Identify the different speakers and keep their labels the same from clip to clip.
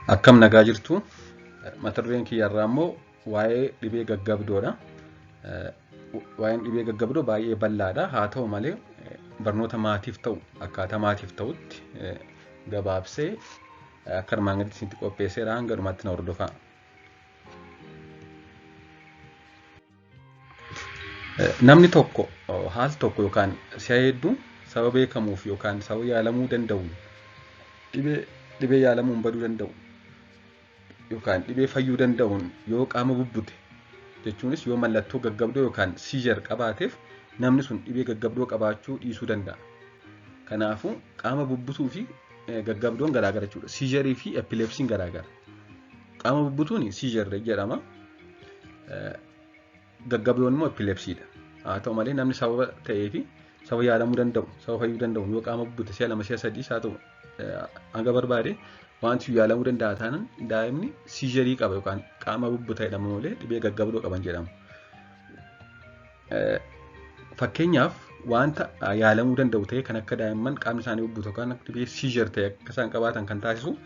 Speaker 1: Akkam nagaa jirtu mata dureen kiyyarraa immoo waa'ee dhibee gaggabdoodha. Waa'een dhibee gaggabdoo baay'ee bal'aadha. Haa ta'u malee barnoota maatiif ta'u akkaataa maatiif ta'utti gabaabsee akka armaan gaditti isinitti qopheesseera hanga dhumaatti na hordofaa. Namni tokko haal tokko yookaan si'a hedduu sababa beekamuuf yookaan sababa yaalamuu danda'u dhibee yaalamuun baduu danda'u yookaan dhibee fayyuu danda'uun yoo qaama bubbute jechuunis yoo mallattoo gaggabdoo yookaan siijar qabaateef namni sun dhibee gaggabdoo qabaachuu dhiisuu danda'a. Kanaafuu qaama bubbutuu fi gaggabdoon garaagara jechuudha. Siijarii fi epilepsiin garaagara. Qaama bubbutuun siijar jedhama. Gaggabdoon immoo epilepsiidha. Haa ta'u malee namni sababa ta'ee fi sababa yaalamuu danda'u, sababa fayyuu danda'u yoo qaama bubbute si'a lama si'a sadii haa ta'u hanga barbaade wanti yaalamuu danda'a taanaan daa'imni siijarii qaba yookaan qaama bubbuta jedhama malee dhibee gaggabdoo qaban jedhamu. Fakkeenyaaf wanta yaalamuu danda'u ta'e kan akka daa'imman qaamni isaanii bubbutu yookaan dhibee siijar ta'e akka isaan qabaatan kan taasisu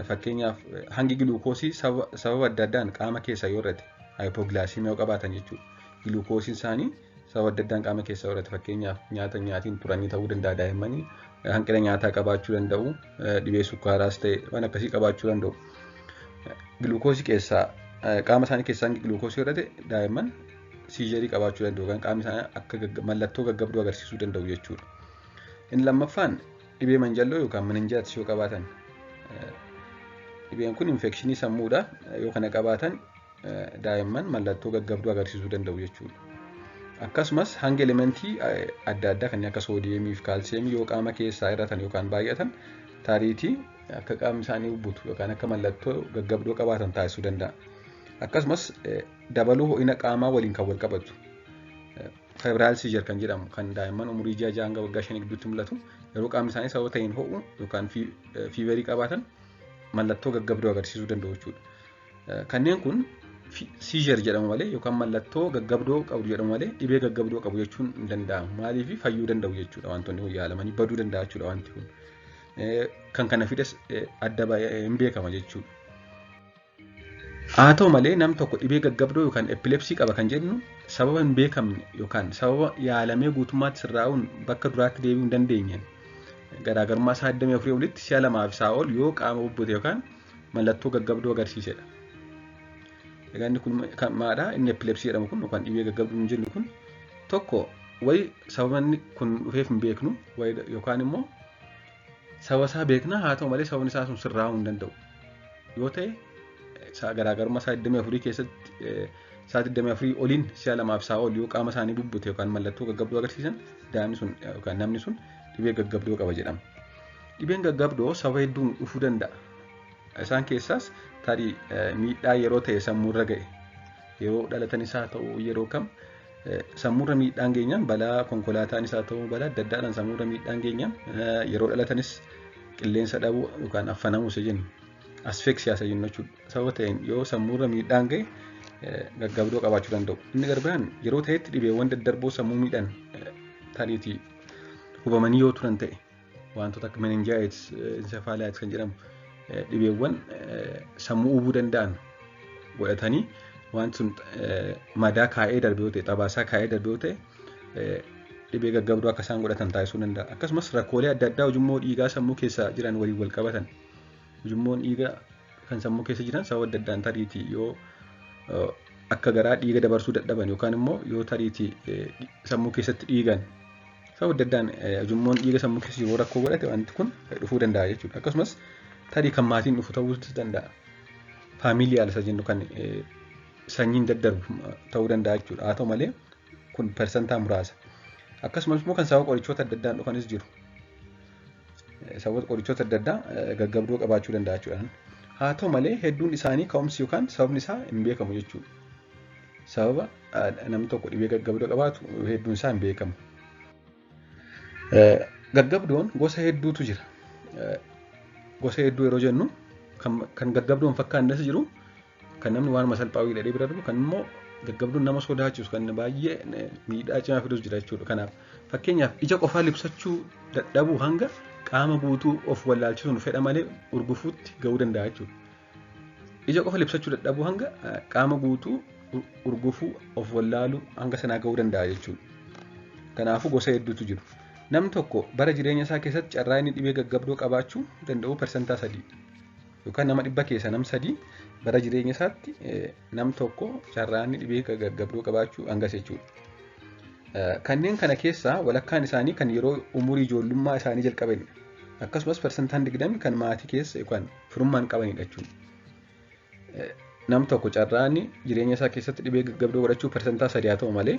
Speaker 1: fakkeenyaaf hangi giluukoosii sababa adda addaan qaama keessa yoo irratti haayipoglaasiimii yoo qabaatan jechuudha. Giluukoosiin isaanii sababa adda addaan qaama keessa yoo irratti fakkeenyaaf nyaatiin turanii ta'uu danda'a daa'immanii. Hanqina nyaataa qabaachuu danda'u, dhibee sukkaaraas ta'e waan akkasii qabaachuu danda'u. Giluukoosii keessaa qaama isaanii keessaa giluukoosii irratti daa'imman siijarii qabaachuu danda'u kan qaamni isaanii akka mallattoo gaggabduu agarsiisuu danda'u jechuudha. Inni lammaffaan dhibee manjalloo yookaan meninjaayitis yoo qabaatan dhibeen kun infekshinii sammuudha yoo kana qabaatan daa'imman mallattoo gaggabduu agarsiisuu danda'u jechuudha. Akkasumas hangi elementii adda addaa kanneen akka soodiyeemii fi kaalsiyeemii yoo qaama keessaa hir'atan yookaan baay'atan taariitii akka qaamni isaanii bubbutu yookaan akka mallattoo gaggabdoo qabaatan taasisuu danda'a. Akkasumas dabaluu ho'ina qaamaa waliin kan wal qabatu feebiraayil siijar kan jedhamu kan daa'imman umurii 6 hanga waggaa 5 gidduutti mul'atu yeroo qaamni isaanii sababa ta'een ho'u yookaan fiiverii qabaatan mallattoo gaggabdoo agarsiisuu danda'u jechuudha. Kanneen kun siijar jedhamu malee yookaan mallattoo gaggabdoo qabu jedhamu malee dhibee gaggabdoo qabu jechuun hin danda'amu. Maaliif fayyuu danda'u jechuudha wantoonni yaalamanii baduu danda'a jechuudha wanti kun. Kan kana fides adda baay'ee hin beekama jechuudha. Haa ta'u malee nam tokko dhibee gaggabdoo yookaan epilepsii qaba kan jennu sababa hin beekamne yookaan sababa yaalamee guutummaatti sirraa'uun bakka duraatti deebi'uu hin dandeenyeen garaagarummaa isaa 24 olitti si'a lamaa fi isaa ol yoo qaama bubbute yookaan mallattoo gaggabdoo agarsiisedha. Egaa inni kun kan maadhaa inni epilepsii jedhamu kun yookaan dhibee gaggabduu hin jennu kun tokko wayi sababa inni kun dhufeef hin beeknu yookaan immoo sababa isaa beekna haa ta'u malee sababni isaa sun sirraa'uu hin danda'u. Yoo ta'e garaagarummaa isaa 24 keessatti isaa 24 oliin si'a lamaa fi isaa ol yoo qaama isaanii bubbute yookaan mallattoo gaggabdoo agarsiisan daa'imni sun yookaan namni sun dhibee gaggabdoo qaba jedhama. Dhibeen gaggabdoo sababa hedduun dhufuu danda'a. Isaan keessaas tarii miidhaa yeroo ta'e sammuurra ga'e yeroo dhalatan isaa ta'u yeroo kam sammuurra miidhaan geenyaan balaa konkolaataan isaa ta'u balaa adda addaadhaan sammuurra miidhaan geenyaan yeroo dhalatanis qilleensa dhabuu yookaan affanamuu isa jennu asfeksiyaa isa jennu jechuudha. Sababa ta'een yoo sammuurra miidhaan ga'e gaggabdoo qabaachuu danda'u. Inni garbaan yeroo ta'etti dhibeewwan daddarboo sammuu miidhan tariitii hubamanii yoo turan ta'e wantoota akka meninjaayitis, insefaalaayits kan jedhamu dhibeewwan sammuu hubuu danda'an godhatanii wanti sun madaa kaa'ee darbee yoo ta'e xabaasaa kaa'ee darbee yoo ta'e dhibee gaggabdoo akka isaan godhatan taasisuu danda'a. Akkasumas rakkoolee adda addaa ujummoo dhiigaa sammuu keessa jiran waliin wal qabatan ujummoon dhiigaa kan sammuu keessa jiran sababa adda addaan tariitii yoo akka garaa dhiiga dabarsuu dadhaban yookaan immoo yoo tariitii sammuu keessatti dhiigan sababa adda addaan ujummoon dhiiga sammuu keessa yeroo rakkoo godhate wanti kun dhufuu danda'a jechuudha. Akkasumas tarii kan maatiin dhufu ta'uu danda'a. Faamiliyaal isa jennu kan sanyiin daddarbu ta'uu danda'a jechuudha. Haa ta'u malee kun persentaa muraasa. Akkasumas immoo kan sababa qorichoota adda addaan dhufanis jiru. Sababa qorichoota adda addaa gaggabdoo qabaachuu danda'a jechuudha. Haa ta'u malee hedduun isaanii ka'umsi yookaan sababni isaa hin beekamu jechuudha. Sababa namni tokko dhibee gaggabdoo qabaatu hedduun isaa hin beekamu. Gaggabdoon gosa hedduutu jira. Gosa hedduu yeroo jennu kan gaggabdoon fakkaannes jiru kan namni waan masalphaawii dhadhee bira darbu kan immoo gaggabdoon nama sodaachisu kan baay'ee miidhaa cimaa fidus jira jechuudha. Kanaaf fakkeenyaaf ija qofaa libsachuu dadhabuu hanga qaama guutuu of wallaalchisuun fedha malee urgufuutti ga'uu danda'a jechuudha. Ija qofa libsachuu dadhabuu hanga qaama guutuu urgufuu of wallaaluu hanga sanaa ga'uu danda'a jechuudha. Kanaafuu gosa hedduutu jiru. Namni tokko bara jireenya isaa keessatti carraa inni dhibee gaggabdoo qabaachuu danda'u persentaa 3 yookaan nama 100 keessa nam 3 bara jireenya isaatti nam tokko carraa inni dhibee gaggabdoo qabaachuu hangas jechuudha. Kanneen kana keessaa walakkaan isaanii kan yeroo umurii ijoollummaa isaanii jalqaban akkasumas persentaan 20 kan maatii keessa yookaan firummaan qabanidha jechuudha. Nam tokko carraa inni jireenya isaa keessatti dhibee gaggabdoo godhachuu persentaa 3 haa ta'u malee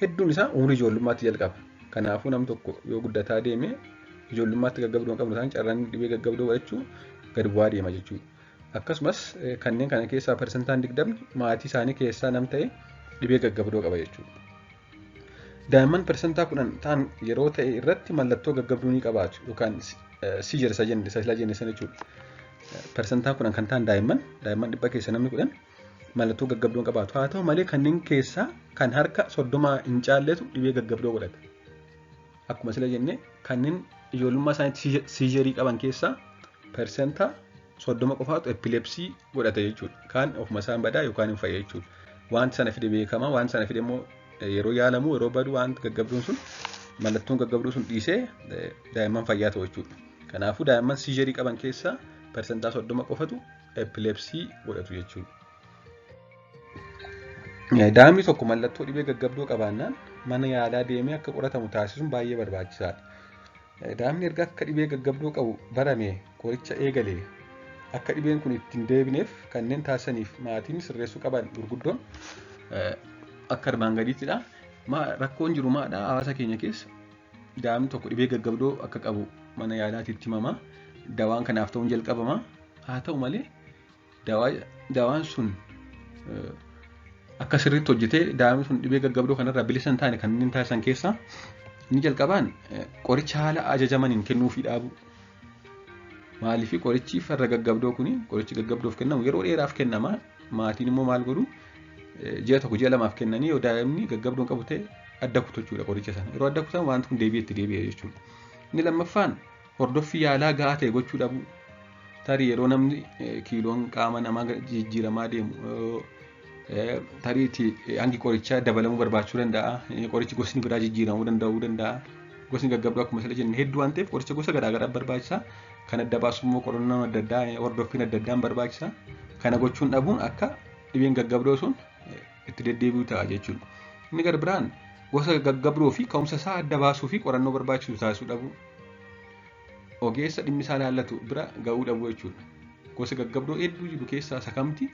Speaker 1: hedduun isaa umurii ijoollummaatti jalqaba. Kanaafuu nam tokko yoo guddataa deeme ijoollummaatti gaggabdoo hin qabne isaan carraan dhibee gaggabdoo godhachuu gadi bu'aa deema jechuudha. Akkasumas kanneen kana keessaa persentaan 20 maatii isaanii keessaa nam ta'e dhibee gaggabdoo qaba jechuudha. Daa'imman persentaa 10 ta'an yeroo ta'e irratti mallattoo gaggabduu ni qabaatu yookaan seizure isa jenne sana jechuudha. Persentaa 10 kan ta'an daa'imman 100 keessa namni 10 mallattoo gaggabdoo qabaatu. Haa ta'u malee kanneen keessaa kan harka 30 hin caalletu dhibee gaggabdoo godhata. Akkuma sila jenne kanneen ijoollummaa isaaniitti siizarii qaban keessaa persentaa 30 qofaatu epilepsii godhata jechuudha. Kaan ofuma isaan badaa yookaan hin fayya jechuudha. Wanti sana fide beekama, wanti sana fide immoo yeroo yaalamu yeroo badu wanti gaggabduun sun mallattoon gaggabduu sun dhiisee daa'imman fayyaa ta'u jechuudha. Kanaafuu daa'imman siizarii qaban keessaa persentaa 30 qofatu epilepsii godhatu jechuudha. Daa'imni tokko mallattoo dhibee gaggabdoo qabaannaan mana yaalaa deemee akka qoratamu taasisuun baay'ee barbaachisaadha. Daa'imni erga akka dhibee gaggabdoo qabu barame qoricha eegalee akka dhibeen kun ittiin deebineef kanneen taasisaniif maatiin sirreessuu qaban gurguddoon akka armaan gadiittidha. Rakkoon jiru maadha hawaasa keenya keessa daa'imni tokko dhibee gaggabdoo akka qabu mana yaalaatti itti himamaa. Dawaan kanaaf ta'uun jalqabamaa. Haa ta'u malee dawaan sun akka sirriitti hojjetee daa'imni sun dhibee gaggabdoo kanarraa bilisa hin taane kanneen taasisan keessaa inni jalqabaan qoricha haala ajajamaniin kennuufii dhaabu. Maaliif qorichi farra gaggabdoo kuni qorichi gaggabdoof kennamu yeroo dheeraaf kennama. Maatiin immoo maal godhu ji'a tokko ji'a lamaaf kennanii yoo daa'imni gaggabdoon qabu ta'e adda kutu jechuudha qoricha sana. Yeroo adda kutan wanti kun deebi'ee itti deebi'a jechuudha. Inni lammaffaan hordoffii yaalaa gahaa ta'e gochuu dhabu. Tarii yeroo namni kiiloon qaama namaa jijjiiramaa deemu tariitti hangi qorichaa dabalamuu barbaachuu danda'a. Qorichi gosni biraa jijjiiramuu danda'a. Gosni gaggabdoo akkuma sila jenne hedduu waan ta'eef qoricha gosa garaagaraa barbaachisa. Kan adda baasu immoo qorannoon adda addaa hordoffiin adda addaan barbaachisa. Kana gochuun dhabuun akka dhibeen gaggabdoo sun itti deddeebi'u ta'a jechuudha. Inni gara biraan gosa gaggabdoo fi ka'umsa isaa adda baasuu fi qorannoo barbaachisu taasisuu dhabu. Ogeessa dhimmi isaa ilaallatu bira ga'uu dhabu jechuudha. Gosa gaggabdoo hedduu jiru keessaa sakamti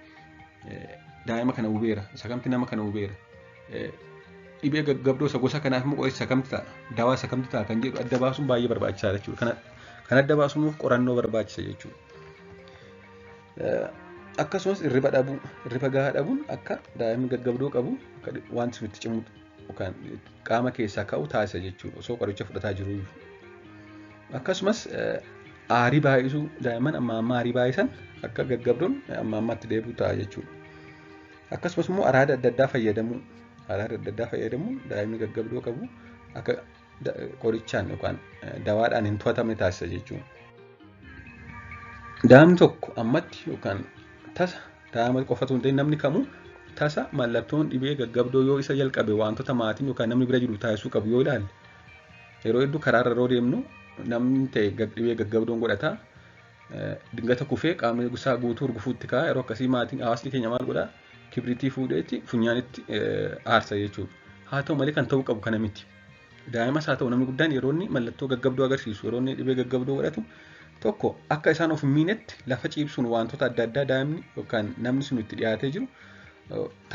Speaker 1: daa'ima kana hubeera. Sakamti nama kana hubeera. Dhibee gaggabdoo isa gosa kanaaf immoo qoricha sakamti ta'a. Dawaa sakamti ta'a kan jedhu adda baasuun baay'ee barbaachisaadha jechuudha. Kan adda baasuuf qorannoo barbaachisa jechuudha. Akkasumas hirriba gahaa dhabuun akka daa'imni gaggabdoo qabu wanti sun itti cimu yookaan qaama keessaa ka'u taasisa jechuudha. Osoo qoricha fudhataa jiru. Akkasumas aarii baay'isuu daa'imman amma aarii baay'isan akka gaggabdoon amma ammatti deebi'u ta'a jechuudha. Akkasumas immoo araada adda addaa fayyadamuun daa'imni gaggabdoo qabu akka qorichaan yookaan dawaadhaan hin to'atamne taasisa jechuudha. Daa'imni tokko ammatti yookaan tasa daa'ima qofatu hin ta'in namni kamuu tasa mallattoon dhibee gaggabdoo yoo isa jalqabe wantoota maatiin yookaan namni bira jiru taasisuu qabu yoo ilaalle yeroo hedduu karaarra yeroo deemnu namni ta'e dhibee gaggabdoon godhata dingata kufee qaamni isaa guutuu urgufuutti ka'a yeroo akkasii maatiin hawaasni keenya maal godhaa kibriitii fuudheetti funyaanitti aarsa jechuudha. Haa ta'u malee kan ta'uu qabu kana miti. Daa'imas haa ta'u namni guddaan yeroo inni mallattoo gaggabdoo agarsiisu yeroo inni dhibee gaggabdoo godhatu tokko akka isaan of hin miinetti lafa ciibsuun wantoota adda addaa daa'imni yookaan namni sun itti dhiyaatee jiru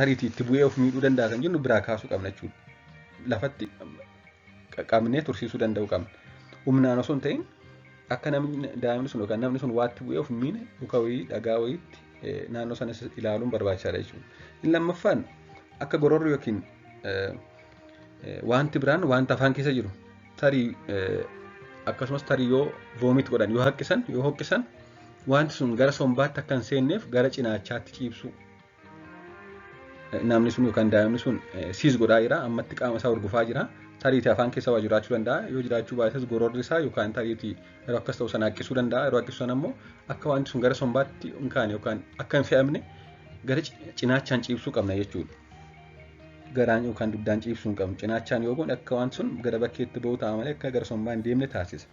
Speaker 1: tariitii itti bu'ee of miidhuu danda'a kan jennu biraa kaasuu qabna jechuudha. Lafatti qabnee tursiisuu danda'uu qabna. Humnaan osoo hin ta'in akka namni daa'imni sun yookaan namni sun waatti bu'ee of hin miine muka wayii dhagaa wayiitti naannoo sana ilaaluun barbaachisaadha jechuudha. Inni lammaffaan akka gororri yookiin wanti biraan wanta afaan keessa jiru tarii akkasumas tarii yoo voomit godhan yoo hokkisan wanti sun gara sombaatti akka hin seenneef gara cinaachaatti ciibsu. Namni sun yookaan daa'imni sun siis godhaa jira ammatti qaama isaa urgufaa jira tariitii afaan keessa waa jiraachuu danda'a. Yoo jiraachuu baates gororri isaa yookaan tariitii yeroo akkas ta'u sana haqqisuu danda'a. Yeroo haqqisuu sana immoo akka wanti sun gara sombaatti hin kaane yookaan akka hin fe'amne gara cinaachaan ciibsuu qabna jechuudha. Garaan yookaan duddaan ciibsuu hin qabnu. Cinaachaan yoo goone akka wanti sun gara bakkeetti ba'uu ta'a malee akka gara sombaa hin deemne taasisa.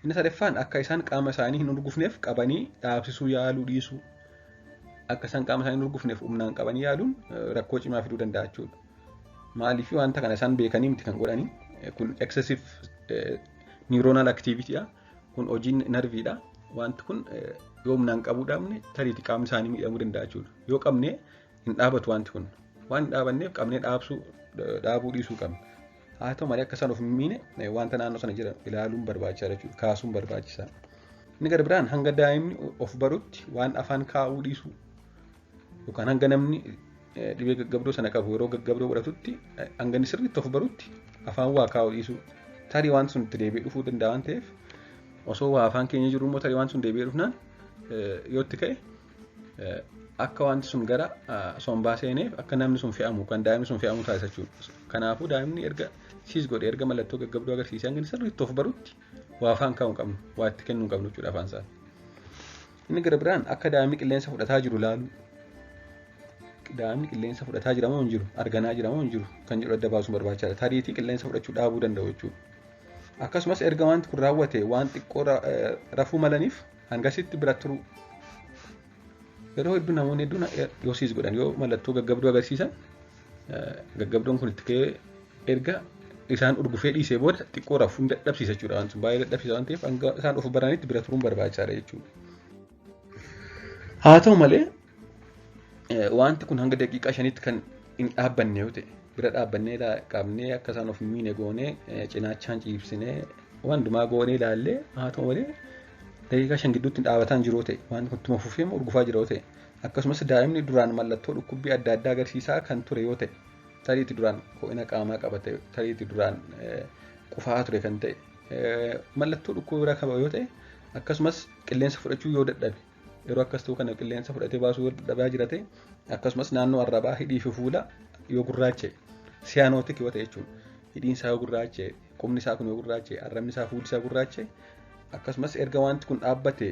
Speaker 1: Inni sadaffaan akka isaan qaama isaanii hin urgufneef qabanii dhaabsisuu yaaluu dhiisuu. Akka isaan qaama isaanii hin urgufneef humnaan qabanii yaaluun rakkoo cimaa fiduu danda'a jechuudha. Maaliif wanta kana isaan beekanii miti kan godhanii kun excessive neuronal activity kun hojiin narviidha. Wanti kun yoo humnaan qabuu dhabne tariitii qaamni isaanii miidhamuu danda'a jechuudha. Yoo qabnee hin dhaabatu wanti kun. Waan hin dhaabanneef qabnee dhaabuu dhiisuu qabna. Haa ta'u malee akka isaan of hin miine wanta naannoo sana jiran ilaaluun barbaachisaadha jechuudha. Kaasuun barbaachisaadha. Inni gara biraan hanga daa'imni of barutti waan afaan kaa'uu dhiisuu yookaan hanga namni dhibee gaggabdoo sana qabu yeroo gaggabdoo godhatutti hanga inni sirriitti of barutti afaan waa kaa'uu dhiisuu. Tarii waan sun itti deebi'ee dhufuu danda'a waan ta'eef osoo waa afaan keenya jiru immoo tarii waan sun deebi'ee dhufnaan yoo itti ka'e akka wanti sun gara sombaa seeneef akka namni sun fe'amu kan daa'imni sun fe'amu taasisa jechuudha. Kanaafuu daa'imni erga siis godhe erga mallattoo gaggabdoo agarsiisee hanga inni sirriitti of barutti waa afaan kaa'uu qabnu waa itti kennuu qabnu jechuudha afaan isaa. Inni gara biraan akka daa'imni qilleensa fudhataa jiru ilaalu. Daa'imni qilleensa fudhataa jira moo hin jiru arganaa jira moo hin jiru kan jedhu adda baasuun barbaachisaadha. Tariitii qilleensa fudhachuu dhaabuu danda'u jechuudha. Akkasumas erga wanti kun raawwate waan xiqqoo rafuu malaniif hangasitti bira turu. Yeroo hedduu namoonni hedduun yoo siis godhan yoo mallattoo gaggabduu agarsiisan gaggabdoon kun itti ka'ee erga isaan urgufee dhiisee booda xiqqoo rafuun dadhabsiisa jechuudha. Waan sun baay'ee dadhabsiisa waan ta'eef hanga isaan of baranitti bira turuun barbaachisaadha jechuudha. Haa ta'u malee wanti kun hanga daqiiqaa 5tti kan hin dhaabbanne yoo ta'e bira dhaabbannee qabnee akka isaan of miine goonee cinaachaan ciibsinee wandumaa goonee ilaallee haa ta'u malee daqiiqaa 5 gidduutti dhaabataan jiru ta'e wanti kun tuma fufee urgufaa jira yoo ta'e akkasumas daa'imni duraan mallattoo dhukkubbii adda addaa agarsiisaa kan ture yoo ta'e tariitii duraan ho'ina qaamaa qabate tariitii duraan qufaa ture kan ta'e mallattoo dhukkubbii biraa qaba yoo ta'e akkasumas qilleensa fudhachuu yoo dadhabe yeroo akkas ta'u kana qilleensa fudhatee baasuu yoo dadhabaa jira ta'e akkasumas naannoo arrabaa hidhii fi fuula yoo gurraache siyaanootik yoo ta'e jechuudha. Hidhiin isaa yoo gurraache qubni isaa kun yoo gurraache arrabni isaa fuulli isaa gurraache akkasumas erga wanti kun dhaabbate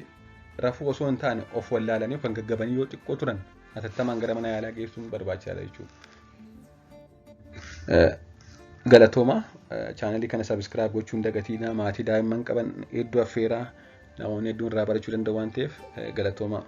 Speaker 1: rafuu osoo hin taane of wallaalanii kan gaggabanii yoo xiqqoo turan hatattamaan gara mana yaalaa geessuun barbaachisaadha jechuudha. Galatooma chaanalii kana sabiskiraayib gochuun dagatiina maatii daa'imman qaban hedduu affeeraa namoonni hedduun irraa barachuu danda'u waan ta'eef galatooma.